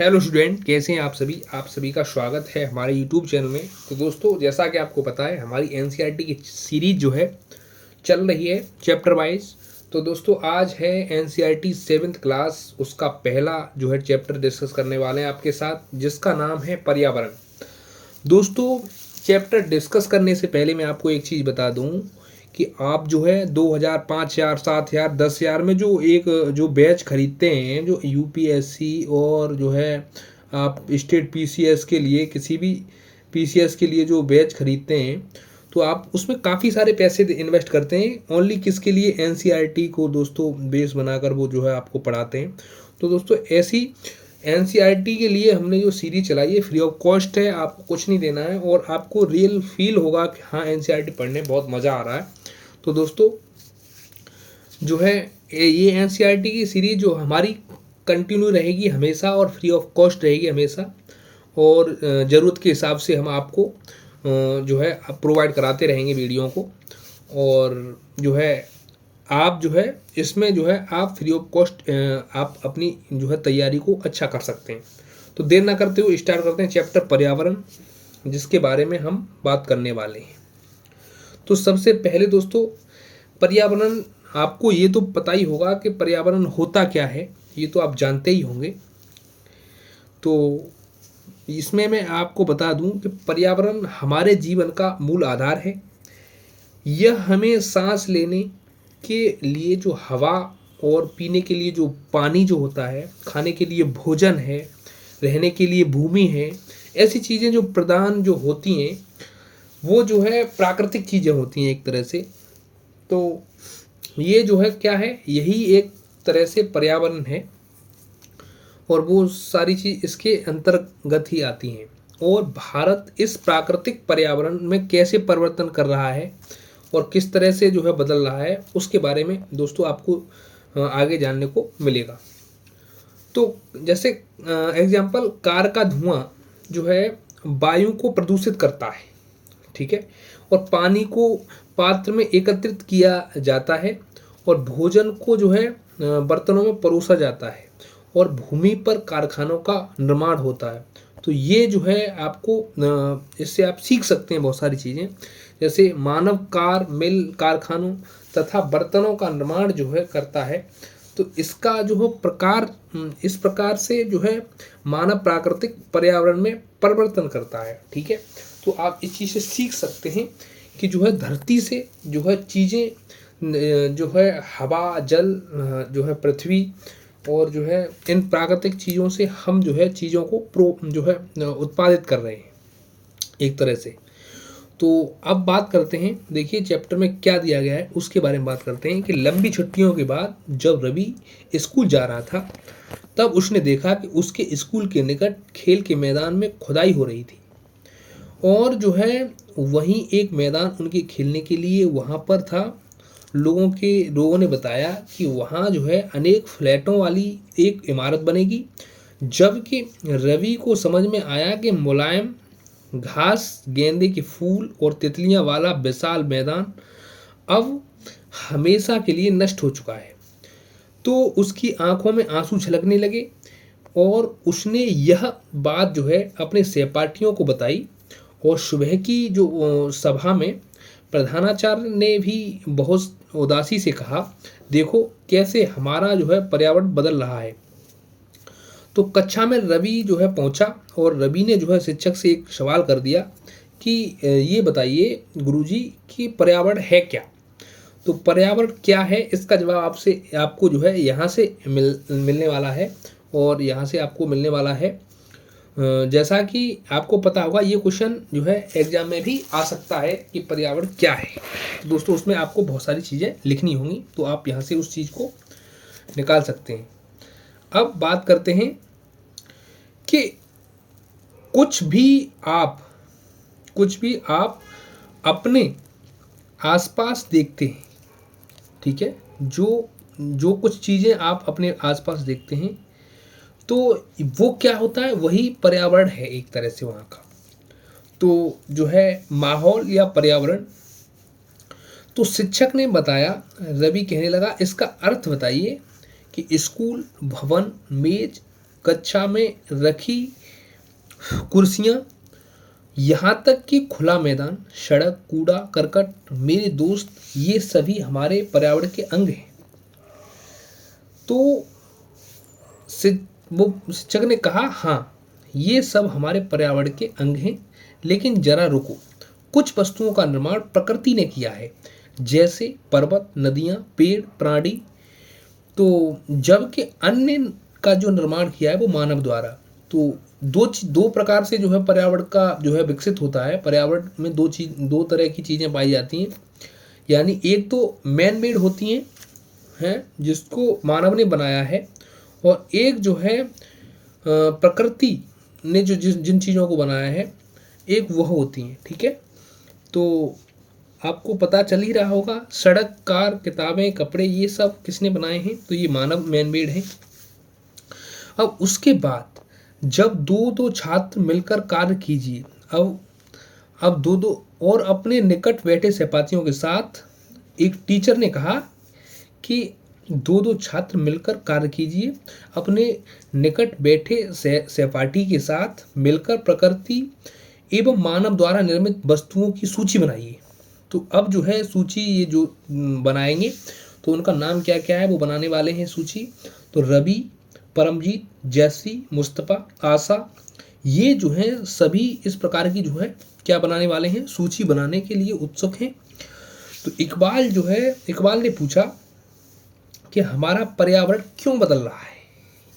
Hello student, कैसे हैं आप सभी का स्वागत है हमारे यूट्यूब चैनल में। तो दोस्तों, जैसा कि आपको पता है, हमारी एनसीईआरटी की सीरीज जो है चल रही है चैप्टर वाइज। तो दोस्तों, आज है एनसीईआरटी 7th क्लास, उसका पहला जो है चैप्टर डिस्कस करने वाले हैं आपके साथ, जिसका नाम है पर्यावरण। दोस्तों, चैप्टर डिस्कस करने से पहले मैं आपको एक चीज़ बता दूं कि आप जो है 2000, 5000, 7000, 10,000 में जो बैच खरीदते हैं, जो यूपीएससी और जो है आप स्टेट पीसीएस के लिए, किसी भी पीसीएस के लिए जो बैच खरीदते हैं, तो आप उसमें काफ़ी सारे पैसे इन्वेस्ट करते हैं। ओनली किसके लिए? एनसीईआरटी को दोस्तों बेस बनाकर वो जो है आपको पढ़ाते हैं। तो दोस्तों, ऐसी एनसीईआरटी के लिए हमने जो सीरीज चलाई है, फ्री ऑफ कॉस्ट है, आपको कुछ नहीं देना है और आपको रियल फील होगा कि हाँ, एनसीईआरटी पढ़ने बहुत मज़ा आ रहा है। तो दोस्तों, जो है ये एनसीईआरटी की सीरीज जो हमारी कंटिन्यू रहेगी हमेशा और फ्री ऑफ कॉस्ट रहेगी हमेशा, और ज़रूरत के हिसाब से हम आपको जो है प्रोवाइड कराते रहेंगे वीडियो को। और जो है आप जो है इसमें जो है आप फ्री ऑफ कॉस्ट आप अपनी जो है तैयारी को अच्छा कर सकते हैं। तो देर ना करते हुए स्टार्ट करते हैं चैप्टर पर्यावरण, जिसके बारे में हम बात करने वाले हैं। तो सबसे पहले दोस्तों, पर्यावरण, आपको ये तो पता ही होगा कि पर्यावरण होता क्या है, ये तो आप जानते ही होंगे। तो इसमें मैं आपको बता दूं कि पर्यावरण हमारे जीवन का मूल आधार है। यह हमें सांस लेने के लिए जो हवा और पीने के लिए जो पानी जो होता है, खाने के लिए भोजन है, रहने के लिए भूमि है, ऐसी चीज़ें जो प्रदान जो होती हैं, वो जो है प्राकृतिक चीज़ें होती हैं एक तरह से। तो ये जो है क्या है, यही एक तरह से पर्यावरण है और वो सारी चीज़ इसके अंतर्गत ही आती हैं। और भारत इस प्राकृतिक पर्यावरण में कैसे परिवर्तन कर रहा है और किस तरह से जो है बदल रहा है, उसके बारे में दोस्तों आपको आगे जानने को मिलेगा। तो जैसे एग्जाम्पल, कार का धुआं जो है वायु को प्रदूषित करता है, ठीक है, और पानी को पात्र में एकत्रित किया जाता है और भोजन को जो है बर्तनों में परोसा जाता है और भूमि पर कारखानों का निर्माण होता है। तो ये जो है आपको इससे आप सीख सकते हैं बहुत सारी चीज़ें, जैसे मानव कार मिल कारखानों तथा बर्तनों का निर्माण जो है करता है। तो इसका जो है प्रकार, इस प्रकार से जो है मानव प्राकृतिक पर्यावरण में परिवर्तन करता है, ठीक है। तो आप इस चीज़ से सीख सकते हैं कि जो है धरती से जो है चीज़ें जो है हवा, जल, जो है पृथ्वी, और जो है इन प्राकृतिक चीज़ों से हम जो है चीज़ों को जो है उत्पादित कर रहे हैं एक तरह से। तो अब बात करते हैं, देखिए चैप्टर में क्या दिया गया है उसके बारे में बात करते हैं कि लंबी छुट्टियों के बाद जब रवि स्कूल जा रहा था, तब उसने देखा कि उसके स्कूल के निकट खेल के मैदान में खुदाई हो रही थी और जो है वहीं एक मैदान उनके खेलने के लिए वहाँ पर था। लोगों ने बताया कि वहाँ जो है अनेक फ्लैटों वाली एक इमारत बनेगी, जबकि रवि को समझ में आया कि मुलायम घास, गेंदे के फूल और तितलियां वाला विशाल मैदान अब हमेशा के लिए नष्ट हो चुका है। तो उसकी आंखों में आंसू छलकने लगे और उसने यह बात जो है अपने सहपाठियों को बताई। और सुबह की जो सभा में प्रधानाचार्य ने भी बहुत उदासी से कहा, देखो कैसे हमारा जो है पर्यावरण बदल रहा है। तो कक्षा में रवि जो है पहुंचा और रवि ने जो है शिक्षक से एक सवाल कर दिया कि ये बताइए गुरुजी कि पर्यावरण है क्या। तो पर्यावरण क्या है, इसका जवाब आपको जो है यहाँ से मिलने वाला है और यहाँ से आपको मिलने वाला है। जैसा कि आपको पता होगा, ये क्वेश्चन जो है एग्जाम में भी आ सकता है कि पर्यावरण क्या है। तो दोस्तों, उसमें आपको बहुत सारी चीज़ें लिखनी होंगी, तो आप यहाँ से उस चीज़ को निकाल सकते हैं। अब बात करते हैं कि कुछ भी आप अपने आसपास देखते हैं, ठीक है, जो कुछ चीज़ें आप अपने आसपास देखते हैं, तो वो क्या होता है, वही पर्यावरण है एक तरह से वहाँ का। तो जो है माहौल या पर्यावरण। तो शिक्षक ने बताया, रवि कहने लगा, इसका अर्थ बताइए कि स्कूल, भवन, मेज, कक्षा में रखी कुर्सियाँ, यहाँ तक कि खुला मैदान, सड़क, कूड़ा करकट, मेरे दोस्त, ये सभी हमारे पर्यावरण के अंग हैं। तो वो शिक्षक ने कहा, हाँ ये सब हमारे पर्यावरण के अंग हैं, लेकिन जरा रुको, कुछ वस्तुओं का निर्माण प्रकृति ने किया है, जैसे पर्वत, नदियाँ, पेड़, प्राणी। तो जबकि अन्य का जो निर्माण किया है वो मानव द्वारा। तो दो प्रकार से जो है पर्यावरण का जो है विकसित होता है। पर्यावरण में दो तरह की चीज़ें पाई जाती हैं, यानी एक तो मैन मेड होती हैं जिसको मानव ने बनाया है, और एक जो है प्रकृति ने जो जिन चीज़ों को बनाया है, एक वह होती हैं। ठीक है, तो आपको पता चल ही रहा होगा, सड़क, कार, किताबें, कपड़े, ये सब किसने बनाए हैं? तो ये मानव मैन मेड है। अब उसके बाद जब दो छात्र मिलकर कार्य कीजिए, अब दो और अपने निकट बैठे सहपाठियों के साथ, एक टीचर ने कहा कि दो छात्र मिलकर कार्य कीजिए, अपने निकट बैठे सहपाठी के साथ मिलकर प्रकृति एवं मानव द्वारा निर्मित वस्तुओं की सूची बनाइए। तो अब जो है सूची ये जो बनाएंगे, तो उनका नाम क्या क्या है वो बनाने वाले हैं सूची। तो रवि, परमजीत, जैसी, मुस्तफ़ा, आशा, ये जो है सभी इस प्रकार की जो है क्या बनाने वाले हैं, सूची बनाने के लिए उत्सुक हैं। तो इकबाल ने पूछा कि हमारा पर्यावरण क्यों बदल रहा है,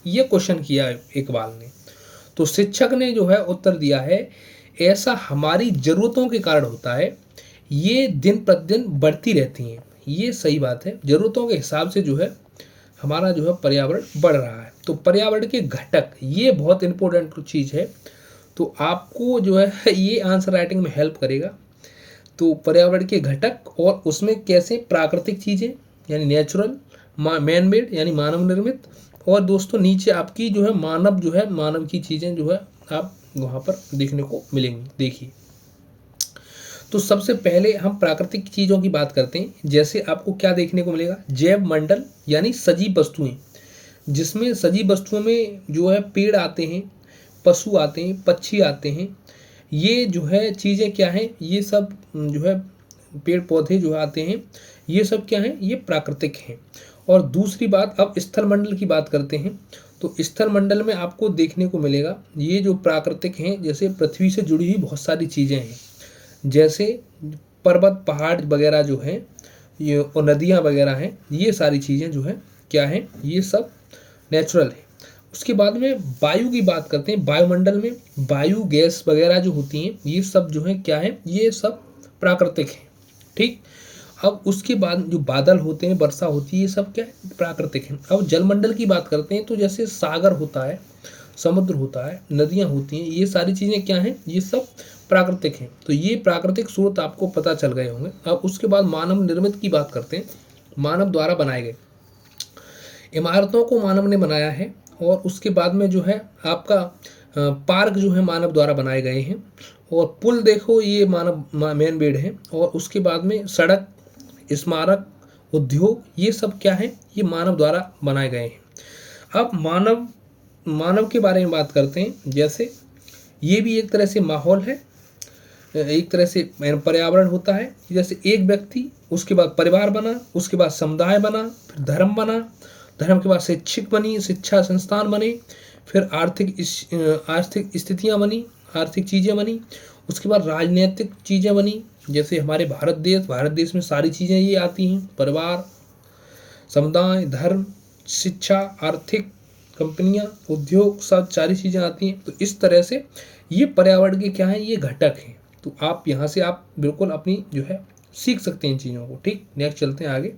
ये क्वेश्चन किया इकबाल ने। तो शिक्षक ने जो है उत्तर दिया है, ऐसा हमारी ज़रूरतों के कारण होता है, ये दिन प्रतिदिन बढ़ती रहती हैं। ये सही बात है, ज़रूरतों के हिसाब से जो है हमारा जो है पर्यावरण बढ़ रहा है। तो पर्यावरण के घटक, ये बहुत इंपॉर्टेंट चीज़ है, तो आपको जो है ये आंसर राइटिंग में हेल्प करेगा। तो पर्यावरण के घटक और उसमें कैसे प्राकृतिक चीज़ें यानी नेचुरल, मैन मेड यानी मानव निर्मित, और दोस्तों नीचे आपकी जो है मानव की चीज़ें जो है आप वहाँ पर देखने को मिलेंगी। देखिए, तो सबसे पहले हम प्राकृतिक चीज़ों की बात करते हैं। जैसे आपको क्या देखने को मिलेगा, जैव मंडल यानी सजीव वस्तुएं, जिसमें सजीव वस्तुओं में जो है पेड़ आते हैं, पशु आते हैं, पक्षी आते हैं। ये जो है चीज़ें क्या हैं, ये सब जो है पेड़ पौधे जो आते हैं, ये सब क्या हैं, ये प्राकृतिक हैं। और दूसरी बात, अब स्थल मंडल की बात करते हैं। तो स्थल मंडल में आपको देखने को मिलेगा ये जो प्राकृतिक हैं, जैसे पृथ्वी से जुड़ी हुई बहुत सारी चीज़ें हैं, जैसे पर्वत, पहाड़ वगैरह जो हैं, ये और नदियाँ वगैरह हैं, ये सारी चीज़ें जो हैं क्या हैं, ये सब नेचुरल है। उसके बाद में वायु की बात करते हैं। वायुमंडल में वायु, गैस वगैरह जो होती हैं, ये सब जो है क्या है, ये सब प्राकृतिक है। ठीक, अब उसके बाद जो बादल होते हैं, वर्षा होती है, ये सब क्या है, प्राकृतिक है। अब जलमंडल की बात करते हैं, तो जैसे सागर होता है, समुद्र होता है, नदियाँ होती हैं, ये सारी चीज़ें क्या हैं, ये सब प्राकृतिक हैं। तो ये प्राकृतिक स्रोत आपको पता चल गए होंगे। अब उसके बाद मानव निर्मित की बात करते हैं। मानव द्वारा बनाए गए इमारतों को मानव ने बनाया है, और उसके बाद में जो है आपका पार्क जो है मानव द्वारा बनाए गए हैं, और पुल देखो ये मानव मैन मेड है, और उसके बाद में सड़क, स्मारक, उद्योग, ये सब क्या है, ये मानव द्वारा बनाए गए हैं। अब मानव के बारे में बात करते हैं। जैसे ये भी एक तरह से माहौल है, एक तरह से पर्यावरण होता है। जैसे एक व्यक्ति, उसके बाद परिवार बना, उसके बाद समुदाय बना, फिर धर्म बना, धर्म के बाद शिक्षक बनी, शिक्षा संस्थान बने, फिर आर्थिक स्थितियाँ बनी, आर्थिक चीज़ें बनी, उसके बाद राजनीतिक चीज़ें बनी। जैसे हमारे भारत देश में सारी चीज़ें ये आती हैं, परिवार, समुदाय, धर्म, शिक्षा, आर्थिक, कंपनियां, उद्योग, सब सारी चीज़ें आती हैं। तो इस तरह से ये पर्यावरण के क्या हैं, ये घटक हैं। तो आप यहाँ से आप बिल्कुल अपनी जो है सीख सकते हैं इन चीज़ों को। ठीक, नेक्स्ट चलते हैं आगे।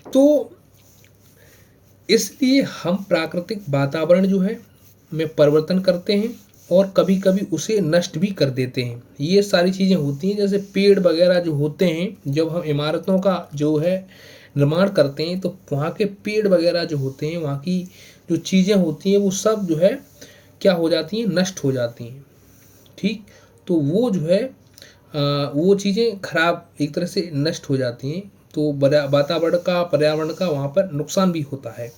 तो इसलिए हम प्राकृतिक वातावरण जो है में परिवर्तन करते हैं, और कभी कभी उसे नष्ट भी कर देते हैं। ये सारी चीज़ें होती हैं। जैसे पेड़ वगैरह जो होते हैं, जब हम इमारतों का जो है निर्माण करते हैं, तो वहाँ के पेड़ वगैरह जो होते हैं, वहाँ की जो चीज़ें होती हैं, वो सब जो है क्या हो जाती हैं, नष्ट हो जाती हैं। ठीक, तो वो जो है वो चीज़ें खराब एक तरह से नष्ट हो जाती हैं। तो वातावरण का, पर्यावरण का वहाँ पर नुकसान भी होता है।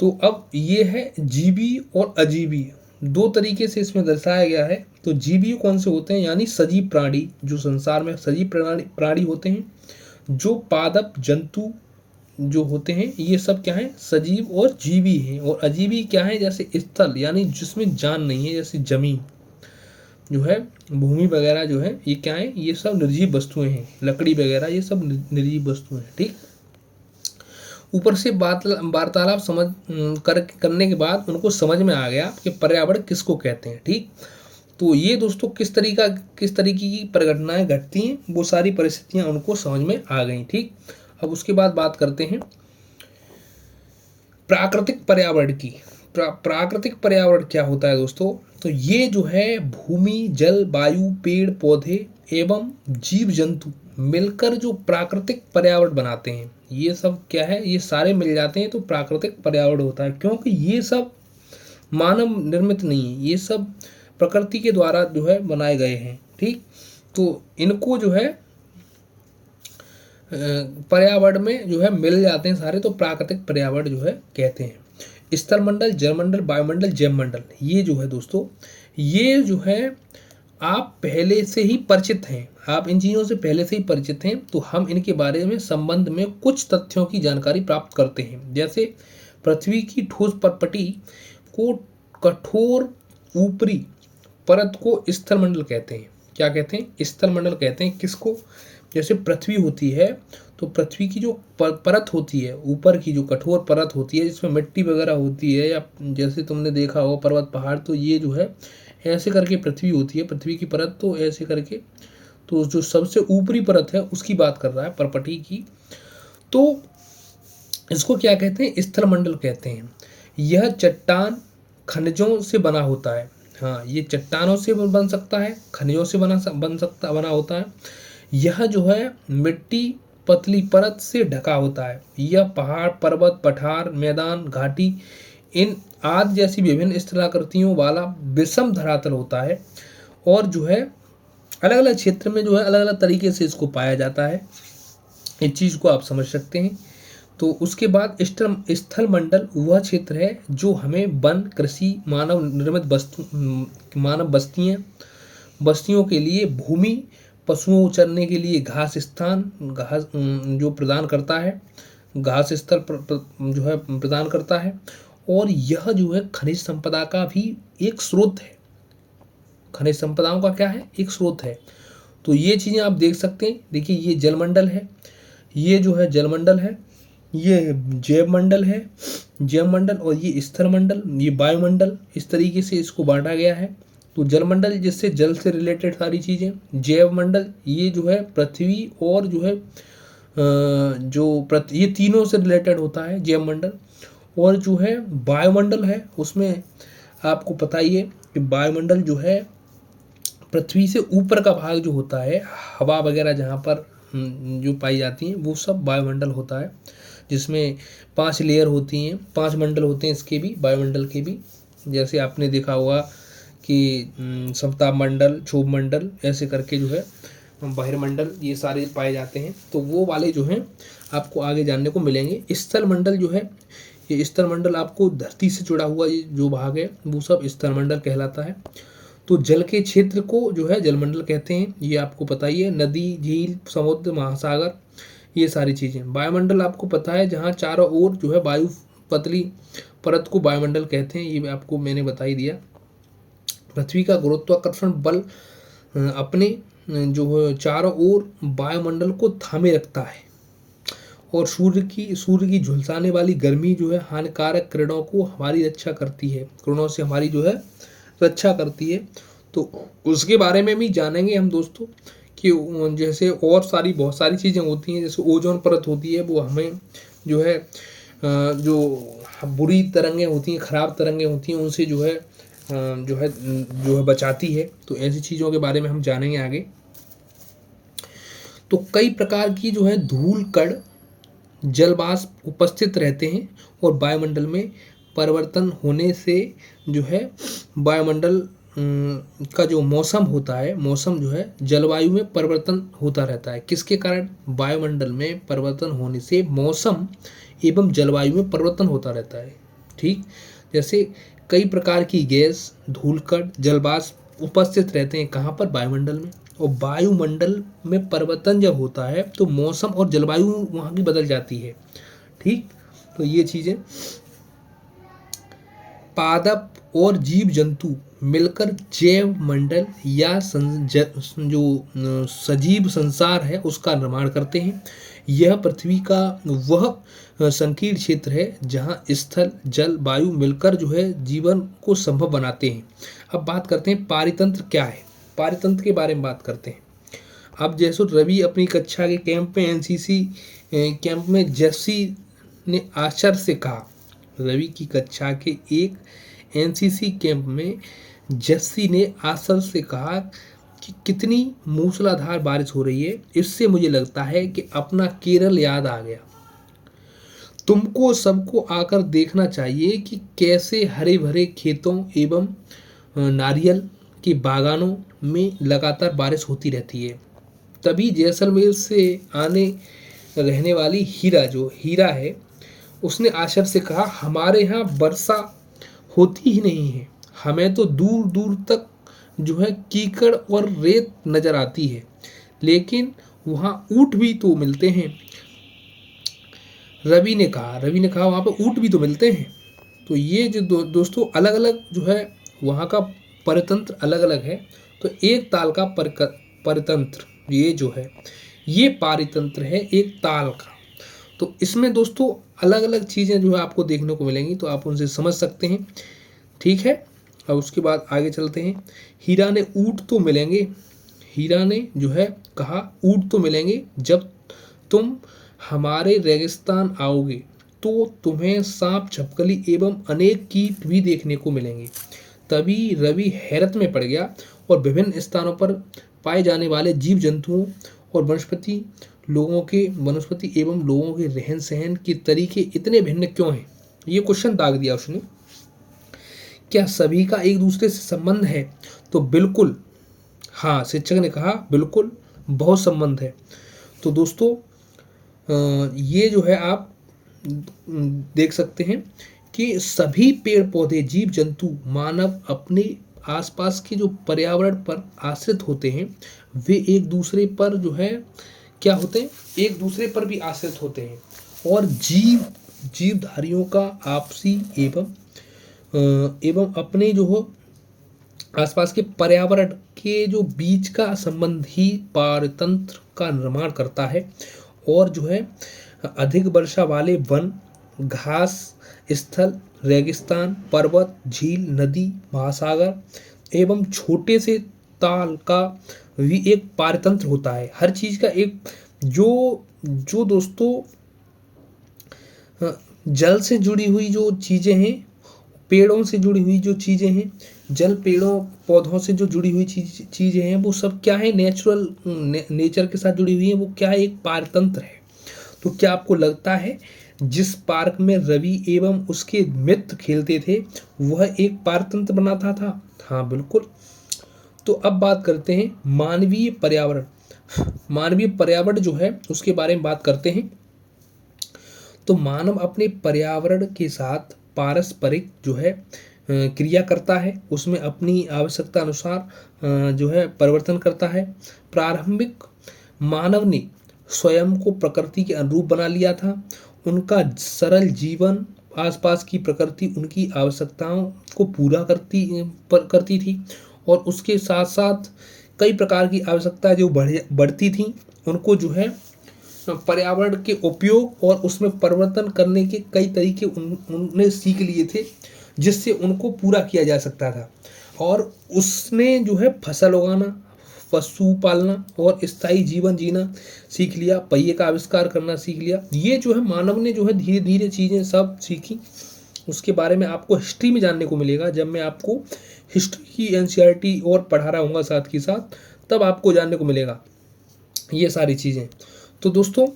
तो अब ये है जीवी और अजीवी, दो तरीके से इसमें दर्शाया गया है। तो जीवी कौन से होते हैं, यानी सजीव प्राणी, जो संसार में सजीव प्राणी होते हैं, जो पादप जंतु जो होते हैं, ये सब क्या है, सजीव और जीवी हैं। और अजीवी क्या है, जैसे स्थल, यानी जिसमें जान नहीं है, जैसे जमीन जो है, भूमि वगैरह जो है, ये क्या है, ये सब निर्जीव वस्तुएं हैं। लकड़ी वगैरह ये सब निर्जीव वस्तुएं हैं। ठीक, ऊपर से वार्तालाप करने के बाद उनको समझ में आ गया कि पर्यावरण किसको कहते हैं। ठीक, तो ये दोस्तों किस तरीके की परिघटनाएं घटती हैं, वो सारी परिस्थितियां उनको समझ में आ गई। ठीक, अब उसके बाद बात करते हैं प्राकृतिक पर्यावरण की। प्राकृतिक पर्यावरण क्या होता है दोस्तों, तो ये जो है भूमि, जल, वायु, पेड़ पौधे एवं जीव जंतु मिलकर जो प्राकृतिक पर्यावरण बनाते हैं, ये सब क्या है, ये सारे मिल जाते हैं तो प्राकृतिक पर्यावरण होता है। क्योंकि ये सब मानव निर्मित नहीं है, ये सब प्रकृति के द्वारा जो है बनाए गए हैं। ठीक, तो इनको जो है पर्यावरण में जो है मिल जाते हैं सारे, तो प्राकृतिक पर्यावरण जो है कहते हैं। स्थलमंडल, जलमंडल, वायुमंडल, जैवमंडल, ये जो है दोस्तों, ये जो है आप पहले से ही परिचित हैं, आप इन चीज़ों से पहले से ही परिचित हैं। तो हम इनके बारे में संबंध में कुछ तथ्यों की जानकारी प्राप्त करते हैं। जैसे पृथ्वी की ठोस पटपटी को कठोर ऊपरी परत को स्थलमंडल कहते हैं। क्या कहते हैं, स्थलमंडल कहते हैं। किसको, जैसे पृथ्वी होती है तो पृथ्वी की जो परत होती है, ऊपर की जो कठोर परत होती है जिसमें मिट्टी वगैरह होती है, या जैसे तुमने देखा हो पर्वत पहाड़, तो ये जो है ऐसे करके पृथ्वी होती है, पृथ्वी की परत, तो ऐसे करके, तो जो सबसे ऊपरी परत है उसकी बात कर रहा है, परपटी की। तो इसको क्या कहते हैं, स्थलमंडल कहते हैं। यह चट्टान खनिजों से बना होता है। हाँ, ये चट्टानों से बन सकता है, खनिजों से बना होता है। यह जो है मिट्टी पतली परत से ढका होता है। यह पहाड़, पर्वत, पठार, मैदान, घाटी, इन आदि जैसी विभिन्न स्थलाकृतियों वाला विषम धरातल होता है। और जो है अलग अलग क्षेत्र में जो है अलग अलग तरीके से इसको पाया जाता है। इस चीज़ को आप समझ सकते हैं। तो उसके बाद स्थलमंडल वह क्षेत्र है जो हमें वन, कृषि, मानव निर्मित बस्तियों के लिए भूमि, पशुओं चरने के लिए घास जो प्रदान करता है, घास स्थल जो है प्रदान करता है। और यह जो है खनिज संपदा का भी एक स्रोत है। खनिज संपदाओं का क्या है, एक स्रोत है। तो ये चीज़ें आप देख सकते हैं। देखिए, ये जलमंडल है, ये जो है जलमंडल है, ये जैवमंडल है, जैवमंडल, और ये स्थलमंडल, ये वायुमंडल, इस तरीके से इसको बांटा गया है। तो जलमंडल जिससे जल से रिलेटेड सारी चीज़ें, जैवमंडल ये जो है पृथ्वी और जो है ये तीनों से रिलेटेड होता है जैवमंडल। और जो है वायुमंडल है, उसमें आपको पता ही है कि वायुमंडल जो है पृथ्वी से ऊपर का भाग जो होता है, हवा वगैरह जहाँ पर जो पाई जाती हैं, वो सब वायुमंडल होता है, जिसमें 5 लेयर होती हैं, 5 मंडल होते हैं इसके भी, वायुमंडल के भी। जैसे आपने देखा होगा कि समताप मंडल, क्षोभ मंडल, ऐसे करके जो है बहिर्मंडल, ये सारे पाए जाते हैं। तो वो वाले जो हैं आपको आगे जानने को मिलेंगे। स्थल मंडल जो है, ये स्थल मंडल आपको धरती से जुड़ा हुआ ये जो भाग है वो सब स्थल मंडल कहलाता है। तो जल के क्षेत्र को जो है जलमंडल कहते हैं, ये आपको पता ही है। नदी, झील, समुद्र, महासागर, ये सारी चीज़ें। वायुमंडल आपको पता है, जहाँ चारों ओर जो है वायु पतली परत को वायुमंडल कहते हैं, ये आपको मैंने बता ही दिया। पृथ्वी का गुरुत्वाकर्षण बल अपने जो चारों ओर वायुमंडल को थामे रखता है। और सूर्य की झुलसाने वाली गर्मी जो है हानिकारक किरणों को हमारी रक्षा करती है, किरणों से हमारी जो है रक्षा करती है। तो उसके बारे में भी जानेंगे हम दोस्तों, कि जैसे और बहुत सारी चीज़ें होती हैं। जैसे ओजोन परत होती है, वो हमें जो है जो बुरी तरंगें होती हैं, ख़राब तरंगें होती हैं, उनसे जो है बचाती है। तो ऐसी चीज़ों के बारे में हम जानेंगे आगे। तो कई प्रकार की जो है धूल कण, जलवाष्प उपस्थित रहते हैं, और वायुमंडल में परिवर्तन होने से जो है वायुमंडल का जो मौसम होता है, मौसम जो है जलवायु में परिवर्तन होता रहता है। किसके कारण, वायुमंडल में परिवर्तन होने से मौसम एवं जलवायु में परिवर्तन होता रहता है। ठीक, जैसे कई प्रकार की गैस, धूलकण, जलवाष्प उपस्थित रहते हैं कहाँ पर? वायुमंडल में। और वायुमंडल में परिवर्तन जब होता है तो मौसम और जलवायु वहाँ की बदल जाती है। ठीक, तो ये चीज़ें, पादप और जीव जंतु मिलकर जैव मंडल या सजीव संसार है उसका निर्माण करते हैं। यह पृथ्वी का वह संकीर्ण क्षेत्र है जहाँ स्थल, जल, वायु मिलकर जो है जीवन को संभव बनाते हैं। अब बात करते हैं पारितंत्र क्या है। पारितंत्र के बारे में बात करते हैं। अब जैसे रवि अपनी कक्षा के कैंप में एनसीसी कैंप में जस्सी ने आश्चर्य से कहा, रवि की कक्षा के एक एनसीसी कैंप में जस्सी ने आश्चर्य से कहा कि कितनी मूसलाधार बारिश हो रही है, इससे मुझे लगता है कि अपना केरल याद आ गया। तुमको सबको आकर देखना चाहिए कि कैसे हरे भरे खेतों एवं नारियल के बागानों में लगातार बारिश होती रहती है। तभी जैसलमेर से आने रहने वाली हीरा है, उसने आश्चर्य से कहा, हमारे यहाँ वर्षा होती ही नहीं है, हमें तो दूर दूर तक जो है कीचड़ और रेत नजर आती है, लेकिन वहाँ ऊँट भी तो मिलते हैं। रवि ने कहा वहाँ पर ऊँट भी तो मिलते हैं। तो ये जो दोस्तों अलग अलग जो है वहाँ का परितंत्र अलग अलग है। तो एक ताल का परितंत्र ये जो है ये पारितंत्र है एक ताल का। तो इसमें दोस्तों अलग अलग चीज़ें जो है आपको देखने को मिलेंगी, तो आप उनसे समझ सकते हैं। ठीक है, अब उसके बाद आगे चलते हैं। हीरा ने ऊँट तो मिलेंगे, हीरा ने जो है कहा ऊँट तो मिलेंगे, जब तुम हमारे रेगिस्तान आओगे तो तुम्हें सांप, छिपकली एवं अनेक कीट भी देखने को मिलेंगे। तभी रवि हैरत में पड़ गया और विभिन्न स्थानों पर पाए जाने वाले जीव जंतुओं और वनस्पति एवं लोगों के रहन सहन के तरीके इतने भिन्न क्यों हैं? ये क्वेश्चन दाग दिया उसने। क्या सभी का एक दूसरे से संबंध है? तो बिल्कुल हाँ, शिक्षक ने कहा बिल्कुल बहुत संबंध है। तो दोस्तों ये जो है आप देख सकते हैं कि सभी पेड़ पौधे, जीव जंतु, मानव अपने आसपास के जो पर्यावरण पर आश्रित होते हैं वे एक दूसरे पर जो है क्या होते हैं, एक दूसरे पर भी आश्रित होते हैं। और जीवधारियों का आपसी एवं अपने जो हो आसपास के पर्यावरण के जो बीच का संबंध ही पारतंत्र का निर्माण करता है। और जो है अधिक वर्षा वाले वन, घास स्थल, रेगिस्तान, पर्वत, झील, नदी, महासागर एवं छोटे से ताल का भी एक पारतंत्र होता है। हर चीज का एक जो दोस्तों जल से जुड़ी हुई जो चीजें हैं, पेड़ों से जुड़ी हुई जो चीजें हैं, जल, पेड़ों, पौधों से जो जुड़ी हुई चीजें हैं, वो सब क्या है, नेचर के साथ जुड़ी हुई है। वो क्या है, एक पारतंत्र है। तो क्या आपको लगता है जिस पार्क में रवि एवं उसके मित्र खेलते थे वह एक पारतंत्र बनाता था? हाँ बिल्कुल। तो अब बात करते हैं मानवीय पर्यावरण। मानवीय पर्यावरण जो है उसके बारे में बात करते हैं। तो मानव अपने पर्यावरण के साथ पारस्परिक जो है क्रिया करता है, उसमें अपनी आवश्यकता अनुसार जो है परिवर्तन करता है। प्रारंभिक मानव ने स्वयं को प्रकृति के अनुरूप बना लिया था। उनका सरल जीवन, आसपास की प्रकृति उनकी आवश्यकताओं को पूरा करती थी और उसके साथ साथ कई प्रकार की आवश्यकताएं जो बढ़ती थी उनको जो है पर्यावरण के उपयोग और उसमें परिवर्तन करने के कई तरीके उन्होंने सीख लिए थे जिससे उनको पूरा किया जा सकता था। और उसने जो है फसल उगाना, पशु पालना और स्थायी जीवन जीना सीख लिया, पहिए का आविष्कार करना सीख लिया। ये जो है मानव ने जो है धीरे धीरे चीज़ें सब सीखी। उसके बारे में आपको हिस्ट्री में जानने को मिलेगा। जब मैं आपको हिस्ट्री की एनसीईआरटी और पढ़ा रहा हूँगा साथ के साथ, तब आपको जानने को मिलेगा ये सारी चीज़ें। तो दोस्तों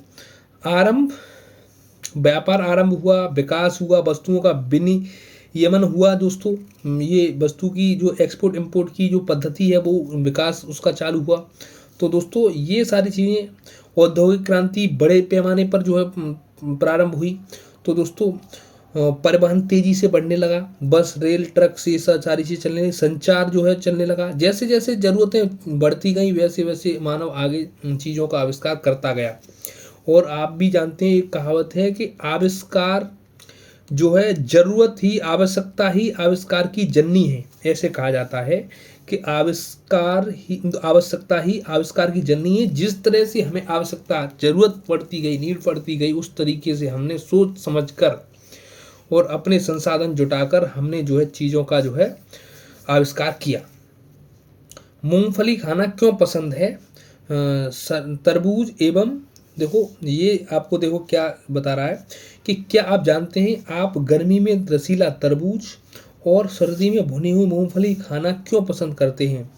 व्यापार आरंभ हुआ, विकास हुआ, वस्तुओं का विनियमन हुआ। दोस्तों ये वस्तु की जो एक्सपोर्ट इंपोर्ट की जो पद्धति है वो विकास उसका चालू हुआ। तो दोस्तों ये सारी चीज़ें, औद्योगिक क्रांति बड़े पैमाने पर जो है प्रारंभ हुई। तो दोस्तों परिवहन तेजी से बढ़ने लगा, बस रेल ट्रक से सारी चीज़ चलने लगी, संचार जो है चलने लगा। जैसे जैसे ज़रूरतें बढ़ती गई वैसे वैसे मानव आगे चीज़ों का आविष्कार करता गया। और आप भी जानते हैं, एक कहावत है कि आविष्कार जो है ज़रूरत ही आवश्यकता ही आविष्कार की जननी है। ऐसे कहा जाता है कि आवश्यकता ही आविष्कार की जननी है। जिस तरह से हमें आवश्यकता ज़रूरत पड़ती गई, नीड पड़ती गई, उस तरीके से हमने सोच समझकर और अपने संसाधन जुटाकर हमने जो है चीज़ों का जो है आविष्कार किया। मूंगफली खाना क्यों पसंद है? तरबूज एवं देखो, ये आपको देखो क्या बता रहा है कि क्या आप जानते हैं आप गर्मी में रसीला तरबूज और सर्दी में भुनी हुई मूंगफली खाना क्यों पसंद करते हैं?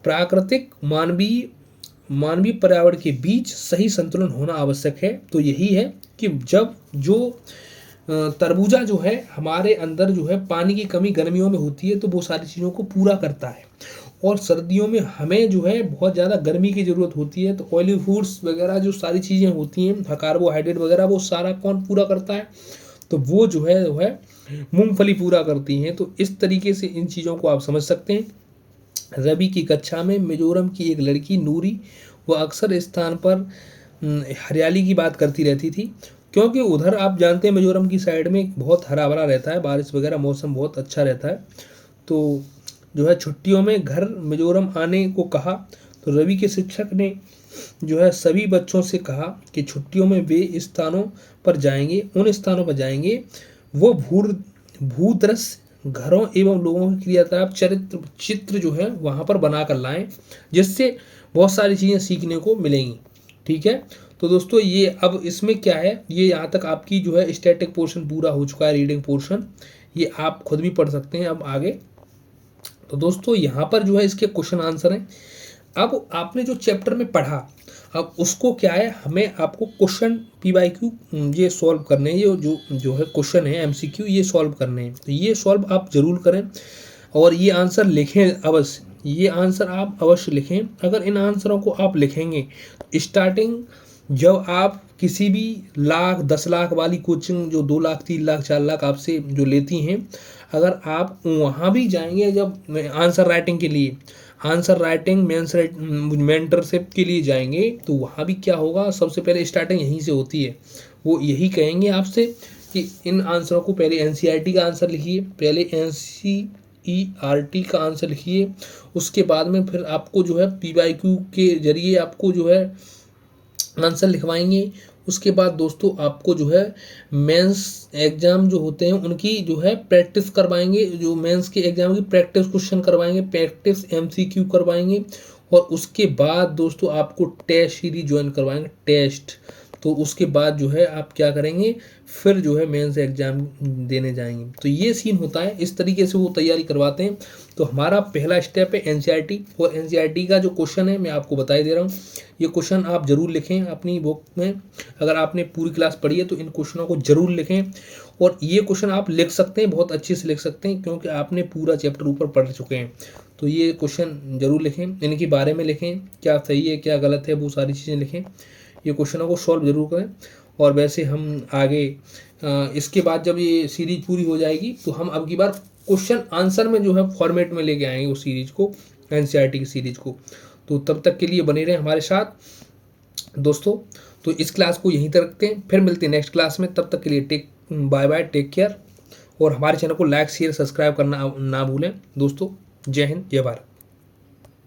प्राकृतिक मानवीय पर्यावरण के बीच सही संतुलन होना आवश्यक है। तो यही है कि जब जो तरबूजा जो है हमारे अंदर जो है पानी की कमी गर्मियों में होती है तो वो सारी चीज़ों को पूरा करता है, और सर्दियों में हमें जो है बहुत ज़्यादा गर्मी की ज़रूरत होती है तो ऑयली फूड्स वगैरह जो सारी चीज़ें होती हैं, कार्बोहाइड्रेट वगैरह, वो सारा कौन पूरा करता है? तो वो जो है मूंगफली पूरा करती हैं। तो इस तरीके से इन चीज़ों को आप समझ सकते हैं। रवि की कक्षा में मिजोरम की एक लड़की नूरी, वह अक्सर इस स्थान पर हरियाली की बात करती रहती थी, क्योंकि उधर आप जानते हैं मिजोरम की साइड में बहुत हरा भरा रहता है, बारिश वगैरह, मौसम बहुत अच्छा रहता है। तो जो है छुट्टियों में घर मिजोरम आने को कहा तो रवि के शिक्षक ने जो है सभी बच्चों से कहा कि छुट्टियों में वे उन स्थानों पर जाएंगे वो भूदृश्य घरों एवं लोगों की क्रियाकलाप चित्र जो है वहाँ पर बना कर लाएं, जिससे बहुत सारी चीज़ें सीखने को मिलेंगी। ठीक है, तो दोस्तों ये अब इसमें क्या है, ये यहाँ तक आपकी जो है स्टैटिक पोर्शन पूरा हो चुका है, रीडिंग पोर्शन, ये आप खुद भी पढ़ सकते हैं। अब आगे तो दोस्तों यहाँ पर जो है इसके क्वेश्चन आंसर हैं। अब आपने जो चैप्टर में पढ़ा, अब उसको क्या है, हमें आपको क्वेश्चन PYQ ये सॉल्व करने हैं, ये जो है क्वेश्चन है MCQ, ये सॉल्व करने हैं। तो ये सॉल्व आप जरूर करें और ये आंसर लिखें अवश्य, ये आंसर आप अवश्य लिखें। अगर इन आंसरों को आप लिखेंगे, स्टार्टिंग जब आप किसी भी लाख 10 लाख वाली कोचिंग जो 2 लाख 3 लाख 4 लाख आपसे जो लेती हैं, अगर आप वहाँ भी जाएंगे जब आंसर राइटिंग के लिए, आंसर राइटिंग मेंटरशिप के लिए जाएंगे, तो वहाँ भी क्या होगा, सबसे पहले स्टार्टिंग यहीं से होती है। वो यही कहेंगे आपसे कि इन आंसरों को पहले NCERT का आंसर लिखिए, पहले NCERT का आंसर लिखिए, उसके बाद में फिर आपको जो है PYQ के जरिए आपको जो है आंसर लिखवाएंगे। उसके बाद दोस्तों आपको जो है मेंस एग्ज़ाम जो होते हैं उनकी जो है प्रैक्टिस करवाएंगे, जो मेंस के एग्ज़ाम की प्रैक्टिस क्वेश्चन करवाएंगे, प्रैक्टिस MCQ करवाएंगे, और उसके बाद दोस्तों आपको टेस्ट सीरीज ज्वाइन करवाएंगे, टेस्ट। तो उसके बाद जो है आप क्या करेंगे, फिर जो है मेंस एग्ज़ाम देने जाएंगे। तो ये सीन होता है, इस तरीके से वो तैयारी करवाते हैं। तो हमारा पहला स्टेप है NCERT, और NCERT का जो क्वेश्चन है मैं आपको बता ही दे रहा हूँ। ये क्वेश्चन आप ज़रूर लिखें अपनी बुक में, अगर आपने पूरी क्लास पढ़ी है तो इन क्वेश्चनों को ज़रूर लिखें। और ये क्वेश्चन आप लिख सकते हैं, बहुत अच्छे से लिख सकते हैं, क्योंकि आपने पूरा चैप्टर ऊपर पढ़ चुके हैं। तो ये क्वेश्चन ज़रूर लिखें, इनके बारे में लिखें, क्या सही है क्या गलत है, वो सारी चीज़ें लिखें। ये क्वेश्चनों को सॉल्व जरूर करें। और वैसे हम आगे इसके बाद जब ये सीरीज पूरी हो जाएगी तो हम अब की बार क्वेश्चन आंसर में जो है फॉर्मेट में लेके आएंगे उस सीरीज को, NCERT की सीरीज को। तो तब तक के लिए बने रहें हमारे साथ दोस्तों। तो इस क्लास को यहीं तक रखते हैं, फिर मिलते हैं नेक्स्ट क्लास में। तब तक के लिए बाय बाय, टेक केयर। और हमारे चैनल को लाइक शेयर सब्सक्राइब करना ना भूलें दोस्तों। जय हिंद, जय भारत।